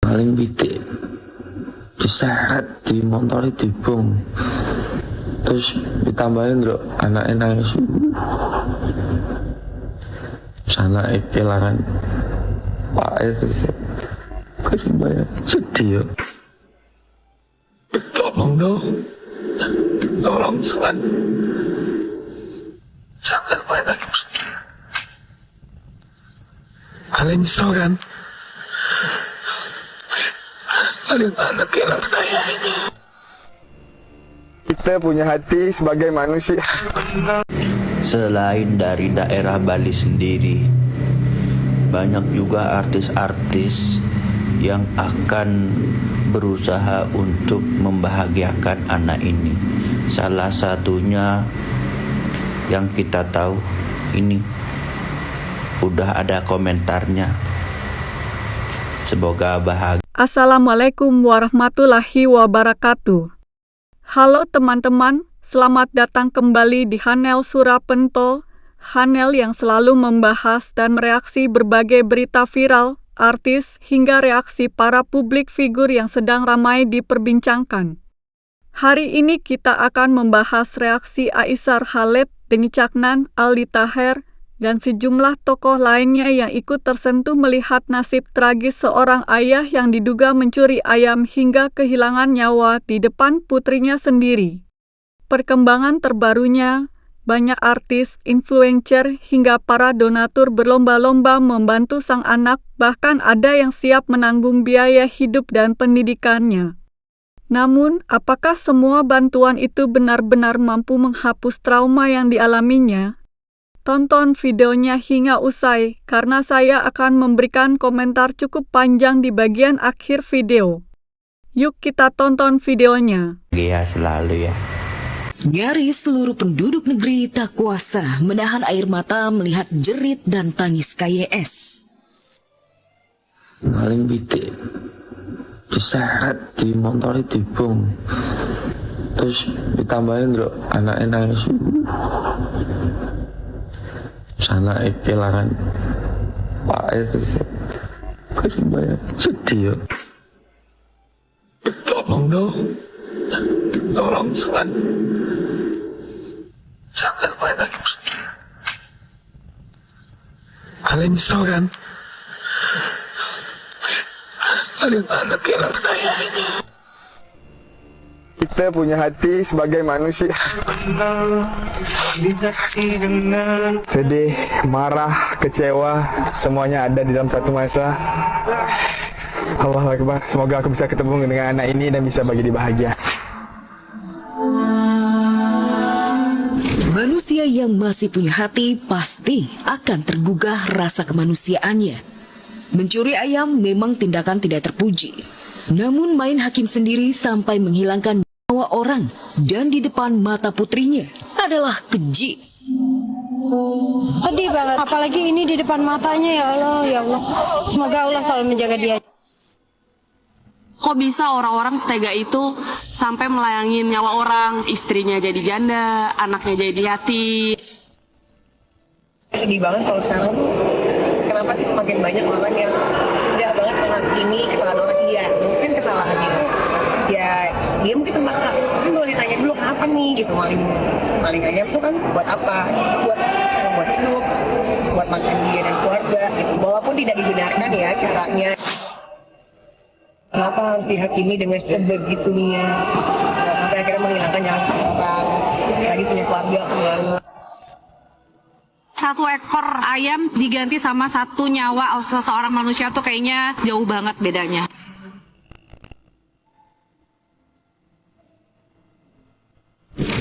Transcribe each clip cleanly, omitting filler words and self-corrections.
paling pitik diseret di motor dibom, terus ditambahin bro anaknya nangis, sana kehilangan pak itu kasih bayar sedih ya. Tolong dong, tolong jangan main lagi sendiri. Kalian nyesel kan? Kalian anak kehilangan ayahnya. Kita punya hati sebagai manusia. Selain dari daerah Bali sendiri, banyak juga artis-artis yang akan berusaha untuk membahagiakan anak ini. Salah satunya yang kita tahu ini udah ada komentarnya. Semoga bahagia. Assalamualaikum warahmatullahi wabarakatuh. Halo teman-teman, selamat datang kembali di Hanel Surapento, Hanel yang selalu membahas dan mereaksi berbagai berita viral, artis, hingga reaksi para publik figur yang sedang ramai diperbincangkan. Hari ini kita akan membahas reaksi Aisyar Khaled, Denny Caknan, Aldi Taher, dan sejumlah tokoh lainnya yang ikut tersentuh melihat nasib tragis seorang ayah yang diduga mencuri ayam hingga kehilangan nyawa di depan putrinya sendiri. Perkembangan terbarunya, banyak artis, influencer, hingga para donatur berlomba-lomba membantu sang anak, bahkan ada yang siap menanggung biaya hidup dan pendidikannya. Namun, apakah semua bantuan itu benar-benar mampu menghapus trauma yang dialaminya? Tonton videonya hingga usai, karena saya akan memberikan komentar cukup panjang di bagian akhir video. Yuk kita tonton videonya. Bahagia selalu ya. Nyaris seluruh penduduk negeri tak kuasa menahan air mata melihat jerit dan tangis KYS. Paling pitik diseret di motor dibom, terus ditambahin bro anaknya nangis, sana kehilangan pak itu kasih bayar sedih ya. Tolong dong, tolong jangan main lagi sendiri. Kalian nyesel kan? Kalian anak kehilangan ayahnya. Kita punya hati sebagai manusia. Sedih, marah, kecewa, semuanya ada di dalam satu masa. Allahu Akbar. Semoga aku bisa ketemu dengan anak ini dan bisa bagi dia bahagia. Manusia yang masih punya hati pasti akan tergugah rasa kemanusiaannya. Mencuri ayam memang tindakan tidak terpuji. Namun main hakim sendiri sampai menghilangkan nyawa orang dan di depan mata putrinya adalah keji. Sedih banget, apalagi ini di depan matanya, ya Allah, ya Allah. Semoga Allah selalu menjaga dia. Kok bisa orang-orang setega itu sampai melayangin nyawa orang, istrinya jadi janda, anaknya jadi yatim. Sedih banget kalau sekarang tuh, kenapa sih semakin banyak orang yang mudah banget menghakimi kesalahan orang. Iya, mungkin kesalahan itu ya dia mungkin terpaksa, tapi kalau ditanya dulu kenapa nih gitu, maling ayam tuh kan buat apa? Buat membuat hidup, buat makan dia dan keluarga gitu. Walaupun tidak dibenarkan ya caranya. Kenapa harus dihakimi dengan sebegitunya? Sampai akhirnya menghilangkan nyawa seseorang. Tadi punya keluarga kemana? Satu ekor ayam diganti sama satu nyawa seseorang manusia tuh kayaknya jauh banget bedanya.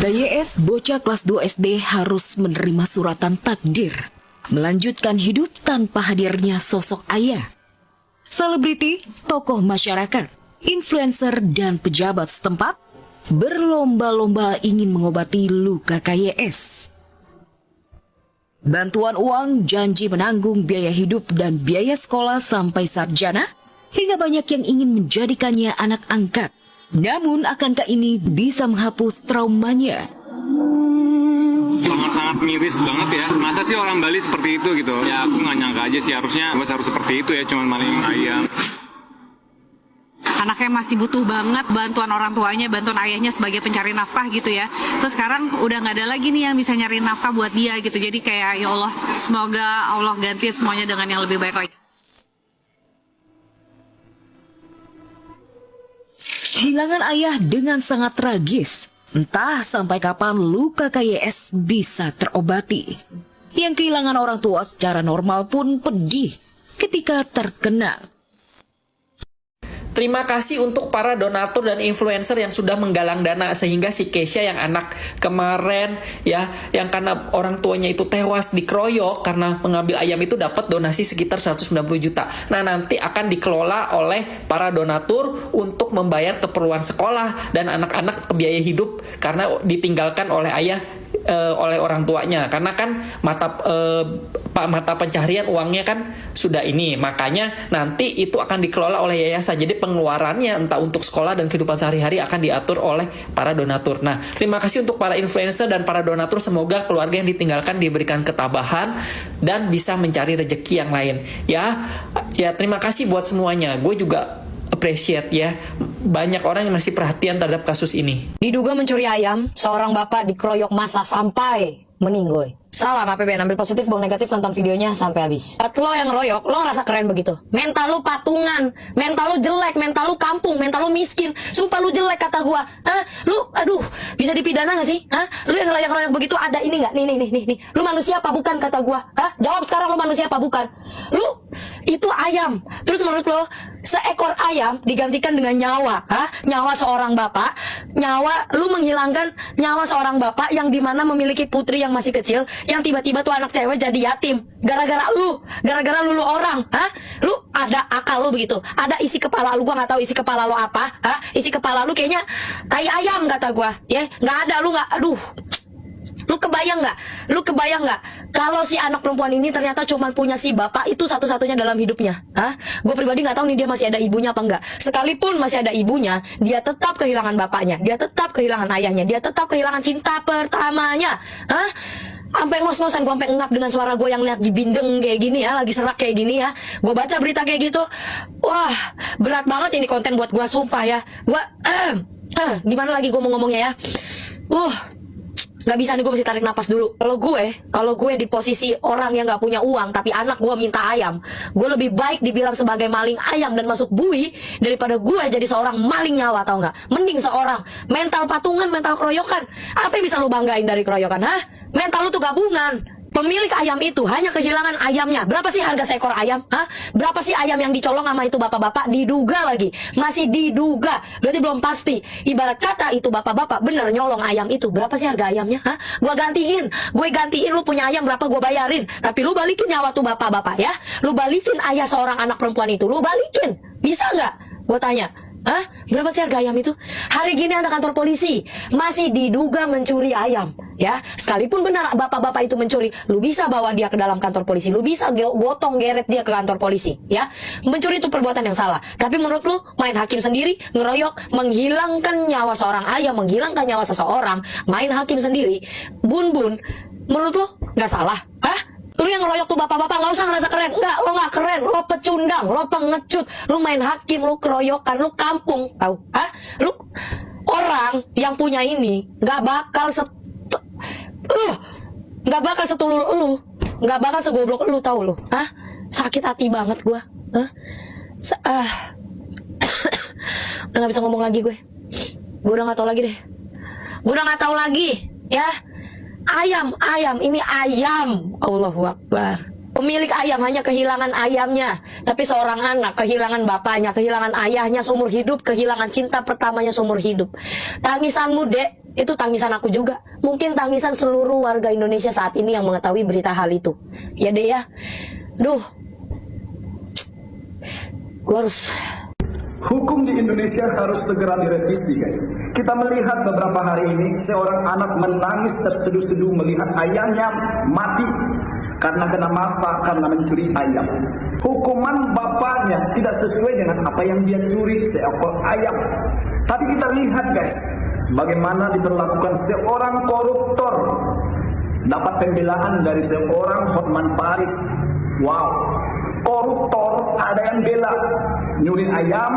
DYS bocah kelas 2 SD harus menerima suratan takdir, melanjutkan hidup tanpa hadirnya sosok ayah. Selebriti, tokoh masyarakat, influencer, dan pejabat setempat berlomba-lomba ingin mengobati luka KYS. Bantuan uang, janji menanggung biaya hidup dan biaya sekolah sampai sarjana, hingga banyak yang ingin menjadikannya anak angkat. Namun akankah ini bisa menghapus traumanya? Sangat miris banget ya. Masa sih orang Bali seperti itu gitu? Ya aku nggak nyangka aja sih, harusnya harus seperti itu ya, cuman maling ayam. anaknya masih butuh banget bantuan orang tuanya, bantuan ayahnya sebagai pencari nafkah gitu ya. Terus sekarang udah nggak ada lagi nih yang bisa nyari nafkah buat dia gitu. Jadi kayak ya Allah, semoga Allah ganti semuanya dengan yang lebih baik lagi. Kehilangan ayah dengan sangat tragis. Entah sampai kapan luka KYS bisa terobati. Yang kehilangan orang tua secara normal pun pedih ketika terkena. Terima kasih untuk para donatur dan influencer yang sudah menggalang dana sehingga si Keisha yang anak kemarin ya, yang karena orang tuanya itu tewas dikeroyok karena mengambil ayam itu dapat donasi sekitar 190 juta. Nah, nanti akan dikelola oleh para donatur untuk membayar keperluan sekolah dan anak-anak biaya hidup karena ditinggalkan oleh ayah oleh orang tuanya, karena kan mata pencaharian uangnya kan sudah ini, makanya nanti itu akan dikelola oleh yayasan. Jadi pengeluarannya entah untuk sekolah dan kehidupan sehari-hari akan diatur oleh para donatur. Nah, terima kasih untuk para influencer dan para donatur, semoga keluarga yang ditinggalkan diberikan ketabahan dan bisa mencari rezeki yang lain ya. Terima kasih buat semuanya. Gue juga appreciate ya, banyak orang yang masih perhatian terhadap kasus ini. Diduga mencuri ayam, seorang bapak dikeroyok massa sampai meninggoy. Salah APBN, ambil positif, buang negatif, tonton videonya sampai habis. Lo yang ngeroyok, lo ngerasa keren begitu? Mental lo patungan, mental lo jelek, mental lo kampung, mental lo miskin. Sumpah lo jelek kata gua. Lu, aduh, bisa dipidana gak sih? Lu yang ngeroyok begitu ada ini gak? Nih. Lu manusia apa bukan kata gua? Jawab sekarang, lu manusia apa bukan? Lu, itu ayam. Terus menurut lo, seekor ayam digantikan dengan nyawa, nyawa seorang bapak, lu menghilangkan nyawa seorang bapak yang dimana memiliki putri yang masih kecil, yang tiba-tiba tuh anak cewek jadi yatim, gara-gara lu orang, lu ada akal lu begitu, ada isi kepala lu, gua nggak tahu isi kepala lu apa, isi kepala lu kayaknya tai ayam kata gua, ya, nggak ada, lu nggak, aduh. Lu kebayang nggak kalau si anak perempuan ini ternyata cuma punya si bapak itu satu-satunya dalam hidupnya? Gue pribadi nggak tahu nih dia masih ada ibunya apa enggak. Sekalipun masih ada ibunya, dia tetap kehilangan bapaknya, dia tetap kehilangan ayahnya, dia tetap kehilangan cinta pertamanya. Sampai ngos-ngosan, gue sampai ngap dengan suara gue yang lihat di bindeng kayak gini ya, lagi serak kayak gini ya. Gue baca berita kayak gitu, wah berat banget ini konten buat gue, sumpah ya. Gue gimana lagi gue mau ngomongnya ya? Gak bisa nih, gue mesti tarik napas dulu. Kalau gue di posisi orang yang gak punya uang tapi anak gue minta ayam, gue lebih baik dibilang sebagai maling ayam dan masuk bui daripada gue jadi seorang maling nyawa, tau gak? Mending seorang mental patungan, mental keroyokan. Apa yang bisa lu banggain dari keroyokan? Mental lu tuh gabungan. Pemilik ayam itu hanya kehilangan ayamnya. Berapa sih harga seekor ayam? Berapa sih ayam yang dicolong sama itu bapak-bapak? Diduga lagi. Masih diduga. Berarti belum pasti. Ibarat kata itu bapak-bapak bener nyolong ayam itu. Berapa sih harga ayamnya? Gue gantiin. Lu punya ayam berapa gue bayarin. Tapi lu balikin nyawa tuh bapak-bapak ya. Lu balikin ayah seorang anak perempuan itu. Lu balikin. Bisa nggak? Gue tanya. Berapa sih harga ayam itu? Hari gini ada kantor polisi, masih diduga mencuri ayam, ya. Sekalipun benar bapak-bapak itu mencuri, lu bisa bawa dia ke dalam kantor polisi, lu bisa gotong geret dia ke kantor polisi, ya. Mencuri itu perbuatan yang salah. Tapi menurut lu, main hakim sendiri, ngeroyok, menghilangkan nyawa seorang ayam, menghilangkan nyawa seseorang, main hakim sendiri, bun-bun, menurut lu nggak salah? Lu yang ngeroyok tuh bapak-bapak nggak usah ngerasa keren. Nggak, lo nggak keren. Lo pecundang, lo pengecut. Lu main hakim, lu keroyokan, lu kampung, tahu? Lu orang yang punya ini nggak bakal setulul lu, nggak bakal segoblok lu, tahu lu? Sakit hati banget gua. Udah nggak bisa ngomong lagi gue. Gue udah nggak tahu lagi deh. Gue udah nggak tahu lagi, ya. Ayam, ini ayam. Allahu Akbar. Pemilik ayam hanya kehilangan ayamnya, tapi seorang anak kehilangan bapaknya, kehilangan ayahnya seumur hidup, kehilangan cinta pertamanya seumur hidup. Tangisanmu, Dek, itu tangisan aku juga. Mungkin tangisan seluruh warga Indonesia saat ini yang mengetahui berita hal itu. Ya, Dek ya. Duh. Gua harus... Hukum di Indonesia harus segera direvisi, guys. Kita melihat beberapa hari ini seorang anak menangis terseduh-seduh melihat ayahnya mati karena kena massa karena mencuri ayam. Hukuman bapaknya tidak sesuai dengan apa yang dia curi, seekor ayam. Tapi kita lihat, guys, bagaimana diperlakukan seorang koruptor. Dapat pembelaan dari seorang Hotman Paris. Wow, koruptor ada yang bela, nyuri ayam,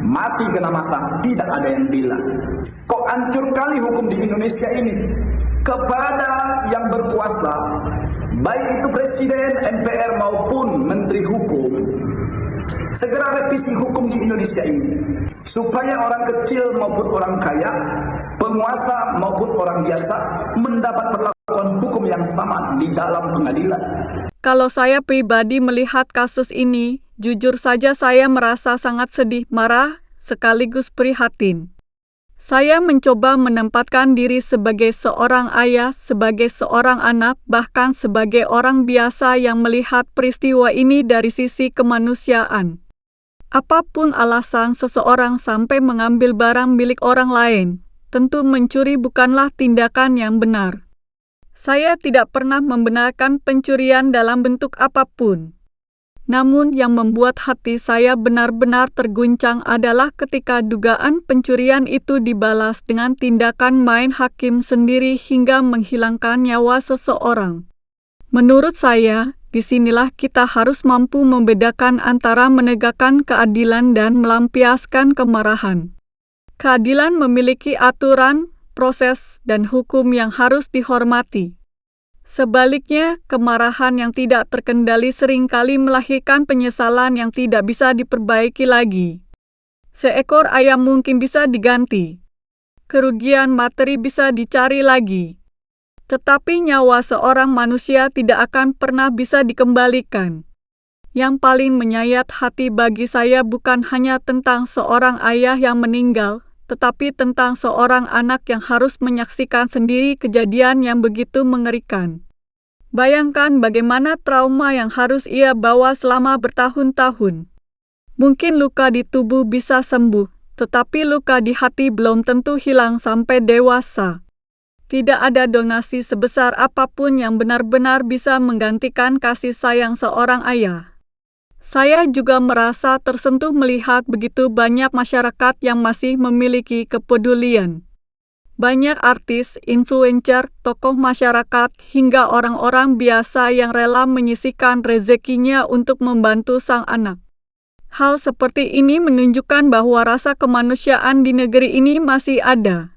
mati kena masa, tidak ada yang bilang. Kok hancur kali hukum di Indonesia ini? Kepada yang berkuasa, baik itu Presiden, MPR maupun Menteri Hukum, segera revisi hukum di Indonesia ini, supaya orang kecil maupun orang kaya, penguasa maupun orang biasa mendapat perlakuan hukum yang sama di dalam pengadilan. Kalau saya pribadi melihat kasus ini, jujur saja saya merasa sangat sedih, marah, sekaligus prihatin. Saya mencoba menempatkan diri sebagai seorang ayah, sebagai seorang anak, bahkan sebagai orang biasa yang melihat peristiwa ini dari sisi kemanusiaan. Apapun alasan seseorang sampai mengambil barang milik orang lain, tentu mencuri bukanlah tindakan yang benar. Saya tidak pernah membenarkan pencurian dalam bentuk apapun. Namun yang membuat hati saya benar-benar terguncang adalah ketika dugaan pencurian itu dibalas dengan tindakan main hakim sendiri hingga menghilangkan nyawa seseorang. Menurut saya, disinilah kita harus mampu membedakan antara menegakkan keadilan dan melampiaskan kemarahan. Keadilan memiliki aturan, proses, dan hukum yang harus dihormati. Sebaliknya, kemarahan yang tidak terkendali seringkali melahirkan penyesalan yang tidak bisa diperbaiki lagi. Seekor ayam mungkin bisa diganti. Kerugian materi bisa dicari lagi. Tetapi nyawa seorang manusia tidak akan pernah bisa dikembalikan. Yang paling menyayat hati bagi saya bukan hanya tentang seorang ayah yang meninggal, tetapi tentang seorang anak yang harus menyaksikan sendiri kejadian yang begitu mengerikan. Bayangkan bagaimana trauma yang harus ia bawa selama bertahun-tahun. Mungkin luka di tubuh bisa sembuh, tetapi luka di hati belum tentu hilang sampai dewasa. Tidak ada donasi sebesar apapun yang benar-benar bisa menggantikan kasih sayang seorang ayah. Saya juga merasa tersentuh melihat begitu banyak masyarakat yang masih memiliki kepedulian. Banyak artis, influencer, tokoh masyarakat, hingga orang-orang biasa yang rela menyisihkan rezekinya untuk membantu sang anak. Hal seperti ini menunjukkan bahwa rasa kemanusiaan di negeri ini masih ada.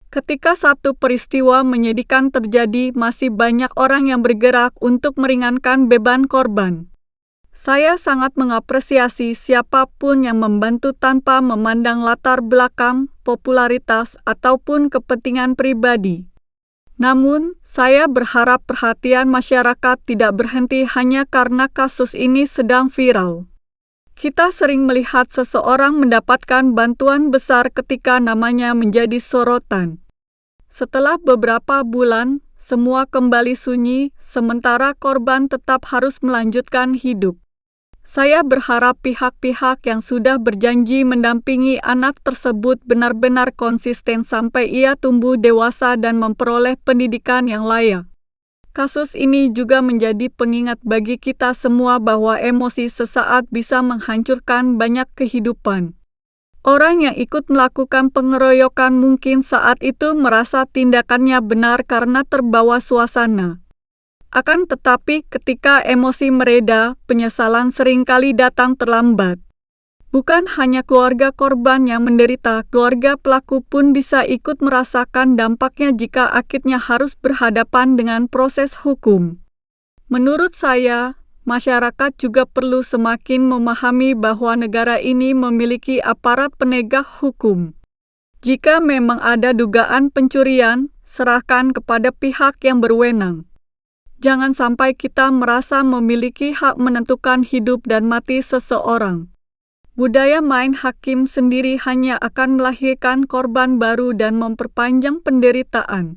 Ketika satu peristiwa menyedihkan terjadi, masih banyak orang yang bergerak untuk meringankan beban korban. Saya sangat mengapresiasi siapapun yang membantu tanpa memandang latar belakang, popularitas, ataupun kepentingan pribadi. Namun, saya berharap perhatian masyarakat tidak berhenti hanya karena kasus ini sedang viral. Kita sering melihat seseorang mendapatkan bantuan besar ketika namanya menjadi sorotan. Setelah beberapa bulan, semua kembali sunyi, sementara korban tetap harus melanjutkan hidup. Saya berharap pihak-pihak yang sudah berjanji mendampingi anak tersebut benar-benar konsisten sampai ia tumbuh dewasa dan memperoleh pendidikan yang layak. Kasus ini juga menjadi pengingat bagi kita semua bahwa emosi sesaat bisa menghancurkan banyak kehidupan. Orang yang ikut melakukan pengeroyokan mungkin saat itu merasa tindakannya benar karena terbawa suasana. Akan tetapi ketika emosi mereda, penyesalan seringkali datang terlambat. Bukan hanya keluarga korban yang menderita, keluarga pelaku pun bisa ikut merasakan dampaknya jika akhirnya harus berhadapan dengan proses hukum. Menurut saya, masyarakat juga perlu semakin memahami bahwa negara ini memiliki aparat penegak hukum. Jika memang ada dugaan pencurian, serahkan kepada pihak yang berwenang. Jangan sampai kita merasa memiliki hak menentukan hidup dan mati seseorang. Budaya main hakim sendiri hanya akan melahirkan korban baru dan memperpanjang penderitaan.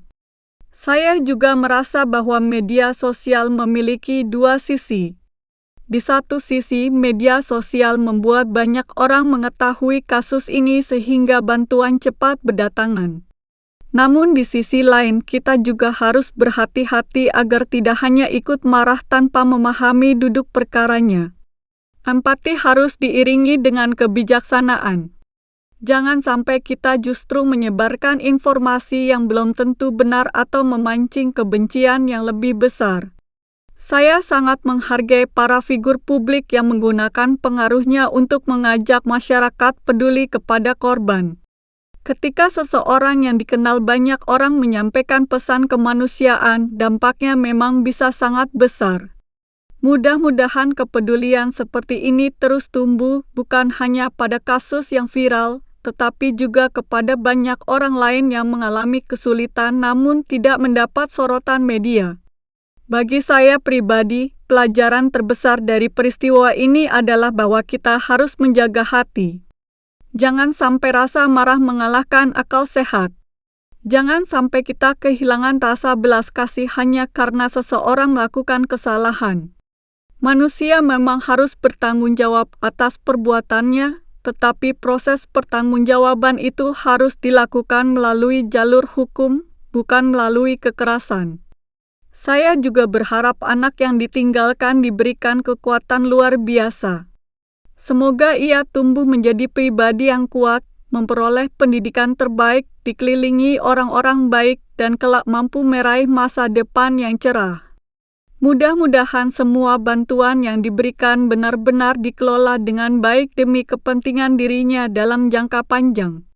Saya juga merasa bahwa media sosial memiliki dua sisi. Di satu sisi, media sosial membuat banyak orang mengetahui kasus ini sehingga bantuan cepat berdatangan. Namun di sisi lain, kita juga harus berhati-hati agar tidak hanya ikut marah tanpa memahami duduk perkaranya. Empati harus diiringi dengan kebijaksanaan. Jangan sampai kita justru menyebarkan informasi yang belum tentu benar atau memancing kebencian yang lebih besar. Saya sangat menghargai para figur publik yang menggunakan pengaruhnya untuk mengajak masyarakat peduli kepada korban. Ketika seseorang yang dikenal banyak orang menyampaikan pesan kemanusiaan, dampaknya memang bisa sangat besar. Mudah-mudahan kepedulian seperti ini terus tumbuh bukan hanya pada kasus yang viral, tetapi juga kepada banyak orang lain yang mengalami kesulitan namun tidak mendapat sorotan media. Bagi saya pribadi, pelajaran terbesar dari peristiwa ini adalah bahwa kita harus menjaga hati. Jangan sampai rasa marah mengalahkan akal sehat. Jangan sampai kita kehilangan rasa belas kasih hanya karena seseorang melakukan kesalahan. Manusia memang harus bertanggung jawab atas perbuatannya, tetapi proses pertanggungjawaban itu harus dilakukan melalui jalur hukum, bukan melalui kekerasan. Saya juga berharap anak yang ditinggalkan diberikan kekuatan luar biasa. Semoga ia tumbuh menjadi pribadi yang kuat, memperoleh pendidikan terbaik, dikelilingi orang-orang baik, dan kelak mampu meraih masa depan yang cerah. Mudah-mudahan semua bantuan yang diberikan benar-benar dikelola dengan baik demi kepentingan dirinya dalam jangka panjang.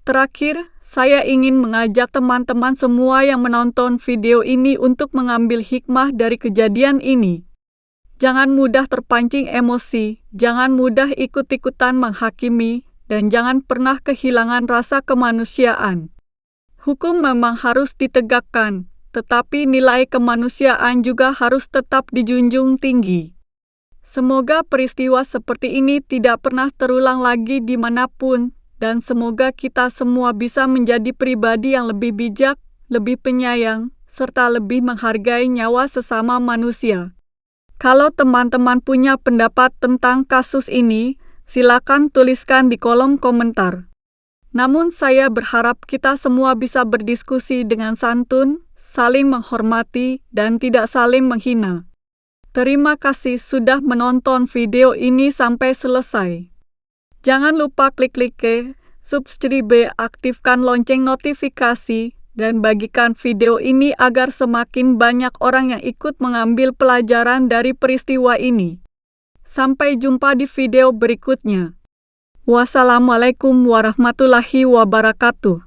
Terakhir, saya ingin mengajak teman-teman semua yang menonton video ini untuk mengambil hikmah dari kejadian ini. Jangan mudah terpancing emosi, jangan mudah ikut-ikutan menghakimi, dan jangan pernah kehilangan rasa kemanusiaan. Hukum memang harus ditegakkan, tetapi nilai kemanusiaan juga harus tetap dijunjung tinggi. Semoga peristiwa seperti ini tidak pernah terulang lagi dimanapun, dan semoga kita semua bisa menjadi pribadi yang lebih bijak, lebih penyayang, serta lebih menghargai nyawa sesama manusia. Kalau teman-teman punya pendapat tentang kasus ini, silakan tuliskan di kolom komentar. Namun saya berharap kita semua bisa berdiskusi dengan santun, saling menghormati, dan tidak saling menghina. Terima kasih sudah menonton video ini sampai selesai. Jangan lupa klik like, subscribe, aktifkan lonceng notifikasi, dan bagikan video ini agar semakin banyak orang yang ikut mengambil pelajaran dari peristiwa ini. Sampai jumpa di video berikutnya. Wassalamualaikum warahmatullahi wabarakatuh.